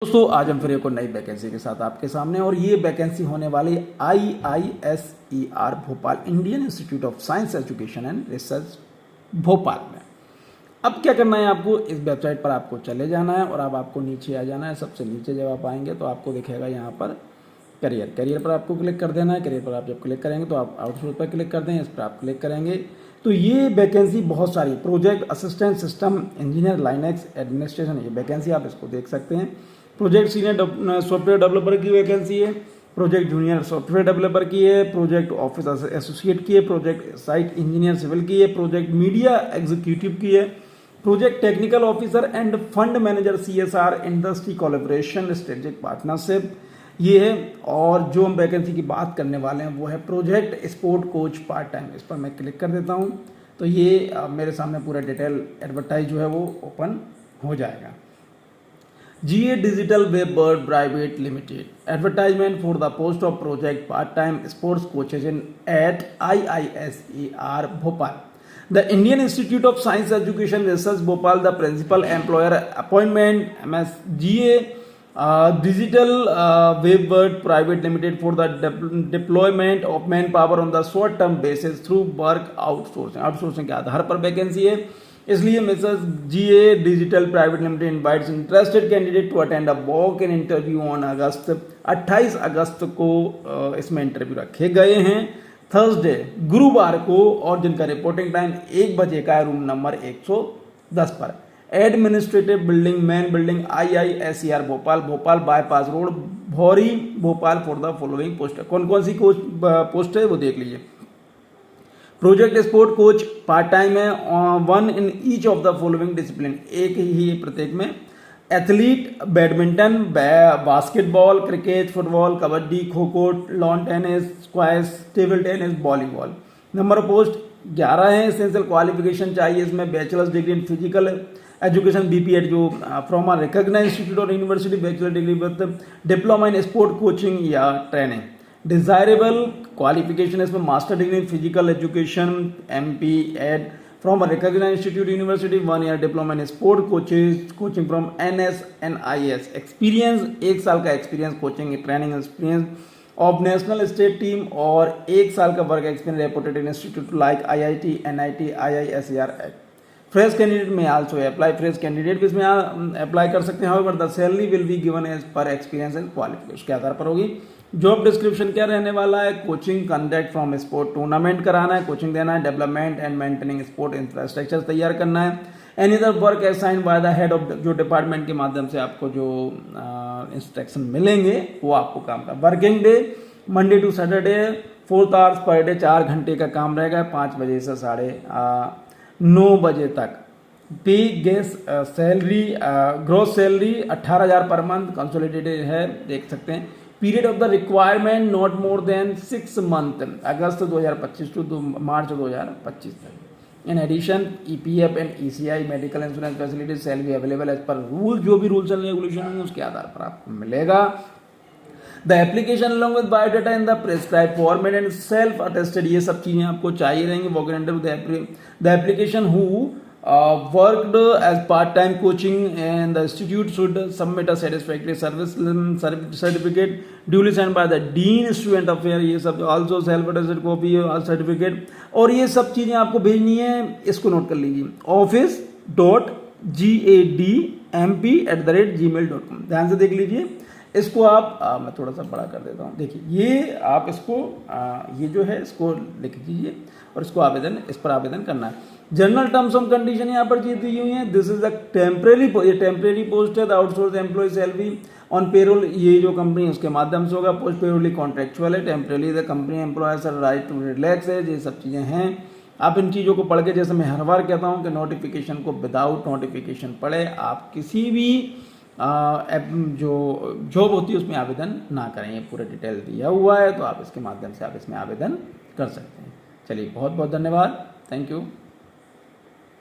दोस्तों आज हम फिर एक और नई वैकेंसी के साथ आपके सामने और ये वैकेंसी होने वाली IISER Bhopal Indian institute of science education and research Bhopal में। अब क्या करना है, आपको इस वेबसाइट पर आपको चले जाना है और अब आपको नीचे आ जाना है। सबसे नीचे जब आप आएंगे तो आपको दिखेगा यहाँ पर करियर पर आपको क्लिक कर देना है। करियर पर आप जब क्लिक करेंगे तो आप आउटसोर्स पर क्लिक कर दें, इस पर आप क्लिक करेंगे तो ये वैकेंसी बहुत सारी project assistant system engineer Linux administration, ये वैकेंसी आप इसको देख सकते हैं। प्रोजेक्ट सीनियर सॉफ्टवेयर डेवलपर की वैकेंसी है, प्रोजेक्ट जूनियर सॉफ्टवेयर डेवलपर की है, प्रोजेक्ट ऑफिस एसोसिएट की है, प्रोजेक्ट साइट इंजीनियर सिविल की है, प्रोजेक्ट मीडिया एग्जीक्यूटिव की है, project technical officer end fund manager CSR industry collaboration strategic partnership ये है। और जो हम वैकेंसी की बात करने वाले हैं वो है project sport coach part time. इस पर मैं क्लिक कर देता हूं तो ये मेरे सामने पूरा डिटेल एडवर्टाइज जो है वो ओपन हो जाएगा। GA Digital Web Bird Private Limited advertisement for the post of project part-time sports coaches at IISER Bhopal. The Indian Institute of Science Education Research Bhopal, the principal employer appointment MSGA Digital Web Bird Private Limited for the deployment of manpower on the short-term basis through work outsourcing. Outsourcing के आधार पर vacancy है, इसलिए Mrs GA digital private limited invites interested candidate to attend a walk in interview on August 28 अगस्त को इसमें interview रखे गए हैं थर्सडे गुरुवार को, और जिनका रिपोर्टिंग टाइम 1 बजे का है, रूम नंबर 110 पर। Administrative building main building IISER Bhopal bypass road Bhauri Bhopal for the following post. कौन कौन सी पोस्ट है वो देख लीजिए। Project sport coach part time है, 1 in each of the following discipline, एक ही प्रत्येक में। Athlete badminton, basketball, cricket, football, kabaddi, kho kho, lawn tennis, squash, table tennis, volleyball. Number of post 11 है। एसेंशियल क्वालिफिकेशन चाहिए इसमें bachelors degree in physical education BPEd जो from a recognised institute और university, bachelor degree with diploma in sport coaching या training. Desirable qualification इसमें master degree in physical education MP.Ed from a recognised institute university, 1 year diploma in sport coaching from NSNIS। Experience 1 साल का experience coaching training experience of national state team और 1 साल का work experience reputed in institute like IIT NIT IISER act. Fresh candidate में also apply, fresh candidate भी इसमें apply कर सकते हैं। However the salary will be given as per experience and qualification के आधार पर होगी। जॉब डिस्क्रिप्शन क्या रहने वाला है, coaching conduct from sport tournament कराना है, कोचिंग देना है, development and maintaining sport infrastructure तैयार करना है। Any other work assigned by the head of जो डिपार्टमेंट के माध्यम से आपको जो इंस्ट्रक्शन मिलेंगे वो आपको काम का। Working day Monday to Saturday 4 hours per day, 4 घंटे का काम रहेगा, 5 बजे से 9:30 बजे तक। पे gas salary gross salary 18,000 per month consolidated है, देख सकते हैं। Period of the requirement not more than 6 month, August 2025 to March 2025 तक। In addition EPF and ECI medical insurance facilities shall be available as per rule, जो भी rules and regulation होंगे उसके आधार पर आपको मिलेगा। The application along with biodata in the prescribe format and self attested, ये सब चीजें आपको चाहिए रहेंगी। Walk in the application who worked as part-time coaching and the institute should submit a satisfactory service certificate duly signed by the dean student affairs, ये सब also self attested copy certificate, और ये सब चीजें आपको भेजनी है। इसको नोट कर लीजिए, office.gadmp@gmail.com। ध्यान से देख लीजिए इसको आप मैं थोड़ा सा बड़ा कर देता हूँ। देखिए ये आप इसको ये जो है इसको लिख दीजिए और इसको आवेदन, इस पर आवेदन करना है। जनरल टर्म्स ऑफ कंडीशन यहाँ पर दी हुई है। This is the temporary post है। The outsource employ shall be on payroll, ये जो कंपनी है उसके माध्यम से होगा। पोस्ट पेरोली कॉन्ट्रेक्चुअल है। Temporary the company employers right to relax है। ये सब चीजें हैं। आप इन चीजों को पढ़ के, जैसे मैं हर बार कहता हूँ कि नोटिफिकेशन को विदाउट नोटिफिकेशन पढ़े आप किसी भी जो जॉब होती है उसमें आवेदन ना करें। ये पूरा डिटेल दिया हुआ है तो आप इसके माध्यम से आप इसमें आवेदन कर सकते हैं। चलिए बहुत बहुत धन्यवाद, थैंक यू।